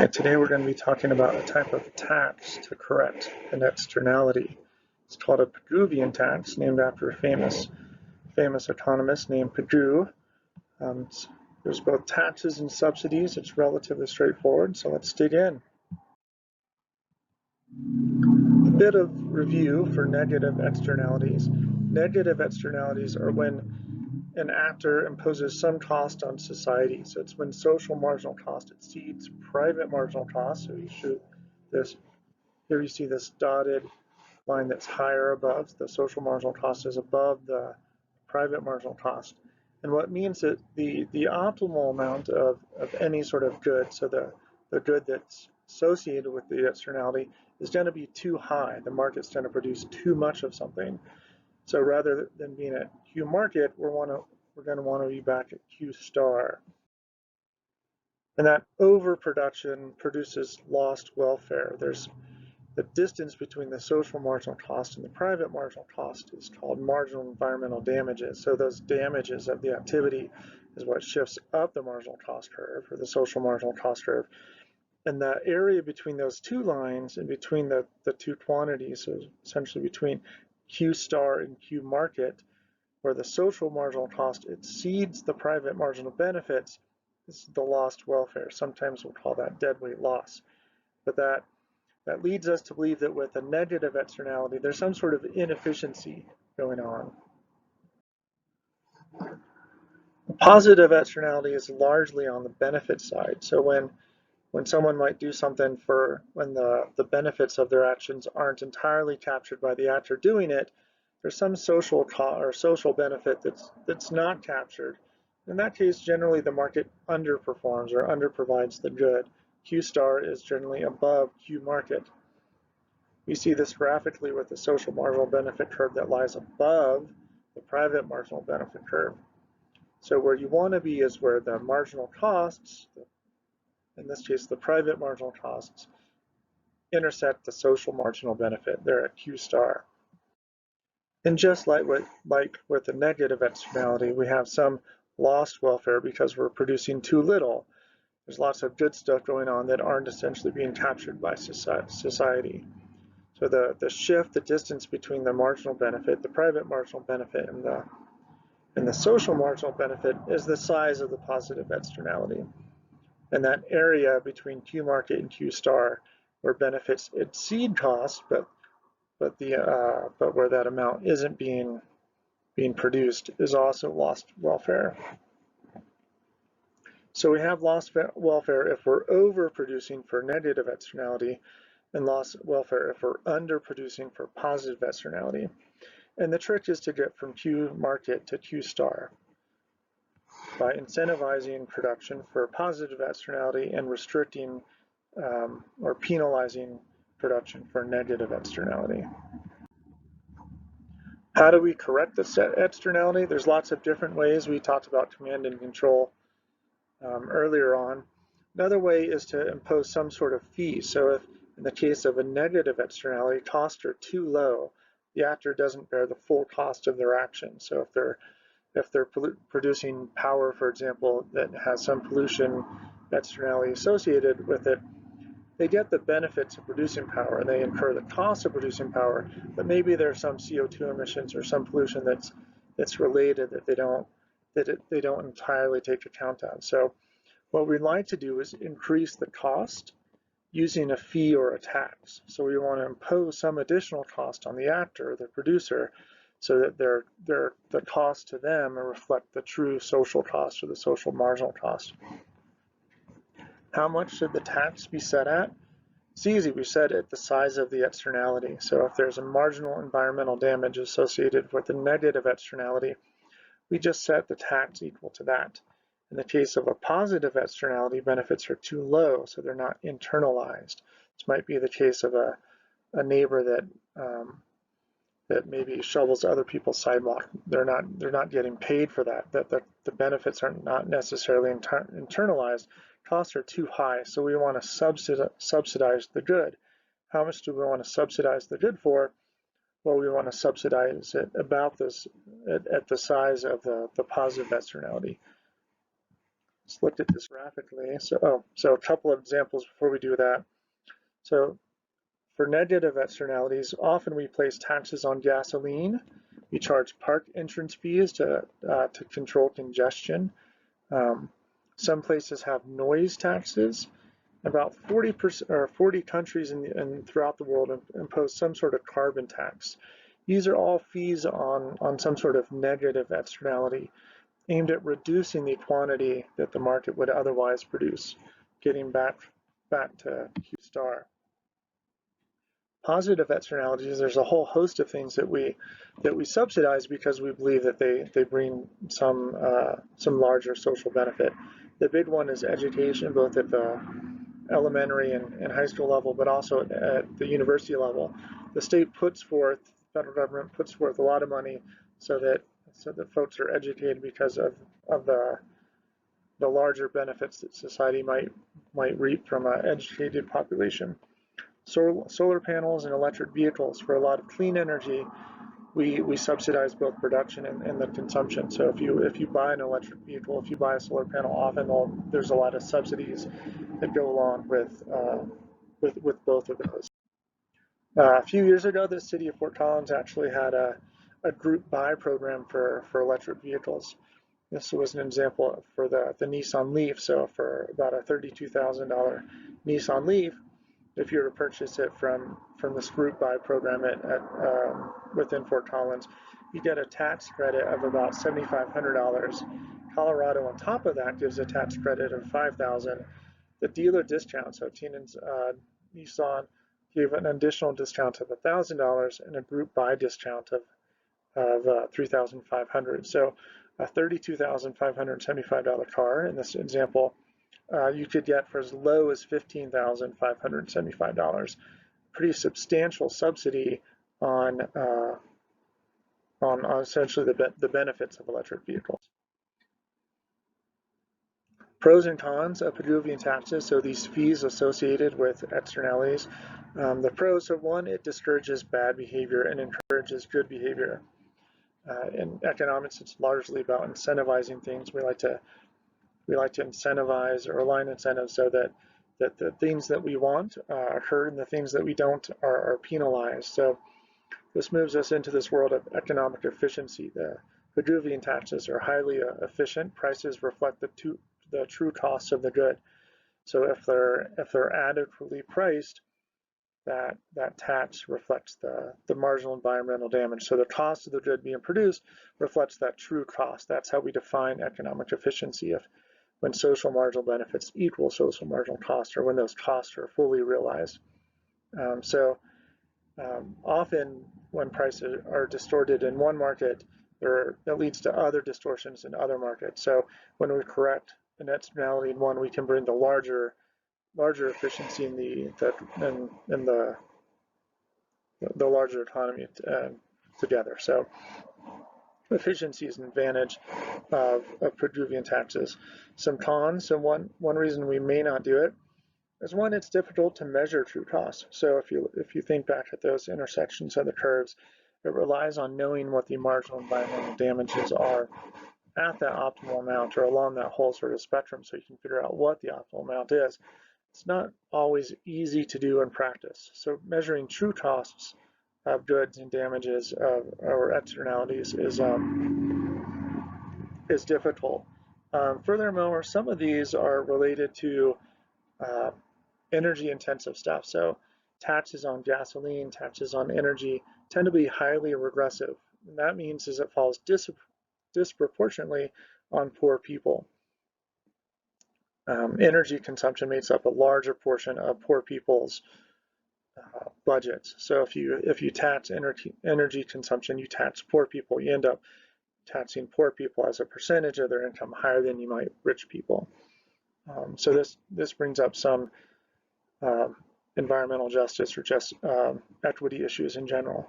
Hi, today we're going to be talking about a type of tax to correct an externality. It's called a Pigouvian tax, named after a famous economist named Pigou. There's both taxes and subsidies. It's relatively straightforward, so let's dig in. A bit of review for negative externalities. Negative externalities are when an actor imposes some cost on society. So it's when social marginal cost exceeds private marginal cost. So here you see this dotted line that's higher above. The social marginal cost is above the private marginal cost. And what means that the optimal amount of any sort of good, so the good that's associated with the externality, is going to be too high. The market's going to produce too much of something. So rather than being at Q market, we're going to want to be back at Q star. And that overproduction produces lost welfare. There's the distance between the social marginal cost and the private marginal cost is called marginal environmental damages. So those damages of the activity is what shifts up the marginal cost curve, or the social marginal cost curve. And the area between those two lines and between the two quantities, so essentially between Q star and Q market, where the social marginal cost exceeds the private marginal benefits, is the lost welfare. Sometimes we'll call that deadweight loss. But that leads us to believe that with a negative externality, there's some sort of inefficiency going on. A positive externality is largely on the benefit side. So when someone might do something when the benefits of their actions aren't entirely captured by the actor doing it, there's some social benefit that's not captured. In that case, generally the market underperforms or underprovides the good. Q star is generally above Q market. We see this graphically with the social marginal benefit curve that lies above the private marginal benefit curve. So where you want to be is where the marginal costs, in this case the private marginal costs, intersect the social marginal benefit. They're at Q star. And just like with the negative externality, we have some lost welfare because we're producing too little. There's lots of good stuff going on that aren't essentially being captured by society. So the shift, the distance between the marginal benefit, the private marginal benefit, and the social marginal benefit is the size of the positive externality. And that area between Q market and Q star, where benefits exceed costs, but where that amount isn't being produced, is also lost welfare. So we have lost welfare if we're overproducing for negative externality, and lost welfare if we're underproducing for positive externality. And the trick is to get from Q market to Q star by incentivizing production for positive externality and restricting or penalizing production for negative externality. How do we correct this externality? There's lots of different ways. We talked about command and control earlier on. Another way is to impose some sort of fee. So if in the case of a negative externality, costs are too low, the actor doesn't bear the full cost of their action. So if they're producing power, for example, that has some pollution externality associated with it, they get the benefits of producing power and they incur the cost of producing power, but maybe there's some CO2 emissions or some pollution that's related that they don't entirely take account of. So what we'd like to do is increase the cost using a fee or a tax. So we want to impose some additional cost on the actor, the producer, so that the cost to them reflect the true social cost or the social marginal cost. How much should the tax be set at? It's easy. We set it at the size of the externality. So if there's a marginal environmental damage associated with a negative externality, we just set the tax equal to that. In the case of a positive externality, benefits are too low, so they're not internalized. This might be the case of a neighbor that maybe shovels other people's sidewalk. They're not getting paid for that. The benefits are not necessarily internalized. Costs are too high, so we want to subsidize the good. How much do we want to subsidize the good for? Well, we want to subsidize it about this at the size of the positive externality. Let's look at this graphically. So a couple of examples before we do that. So for negative externalities, often we place taxes on gasoline. We charge park entrance fees to control congestion. Some places have noise taxes. About 40% or 40 countries throughout the world impose some sort of carbon tax. These are all fees on some sort of negative externality aimed at reducing the quantity that the market would otherwise produce, getting back to Q star. Positive externalities, there's a whole host of things that we subsidize because we believe that they bring some larger social benefit. The big one is education, both at the elementary and high school level, but also at the university level. The state puts forth, federal government puts forth a lot of money so that folks are educated because of the larger benefits that society might reap from an educated population. Solar panels and electric vehicles, for a lot of clean energy, we subsidize both production and the consumption. So if you buy an electric vehicle, if you buy a solar panel, often there's a lot of subsidies that go along with both of those. A few years ago, the city of Fort Collins actually had a group buy program for electric vehicles. This was an example for the Nissan Leaf. So for about a $32,000 Nissan Leaf, if you were to purchase it from this group buy program within Fort Collins, you get a tax credit of about $7,500. Colorado, on top of that, gives a tax credit of $5,000. The dealer discount, so Nissan gave an additional discount of $1,000 and a group buy discount of $3,500. So a $32,575 car in this example, you could get for as low as $15,575. Pretty substantial subsidy on essentially the benefits of electric vehicles. Pros and cons of Pigouvian taxes, so these fees associated with externalities. The pros are, one, it discourages bad behavior and encourages good behavior. In economics, it's largely about incentivizing things. We like to incentivize or align incentives so that the things that we want occur and the things that we don't are penalized. So this moves us into this world of economic efficiency. The Pigouvian taxes are highly efficient. Prices reflect the true costs of the good. So if they're adequately priced, that tax reflects the marginal environmental damage. So the cost of the good being produced reflects that true cost. That's how we define economic efficiency, when social marginal benefits equal social marginal cost, or when those costs are fully realized. Often when prices are distorted in one market, that leads to other distortions in other markets. So when we correct an externality in one, we can bring the larger efficiency in the larger economy together. So efficiency is an advantage of Pigouvian taxes. Some cons, so one reason we may not do it is, one, it's difficult to measure true costs. So if you think back at those intersections of the curves, it relies on knowing what the marginal environmental damages are at that optimal amount or along that whole sort of spectrum, so you can figure out what the optimal amount is. It's not always easy to do in practice. So measuring true costs of goods and damages or externalities is difficult. Furthermore, some of these are related to energy intensive stuff. So taxes on gasoline, taxes on energy tend to be highly regressive. And that means it falls disproportionately on poor people. Energy consumption makes up a larger portion of poor people's budgets. So if you tax energy consumption, you tax poor people. You end up taxing poor people as a percentage of their income higher than you might rich people. So this brings up some environmental justice or just equity issues in general.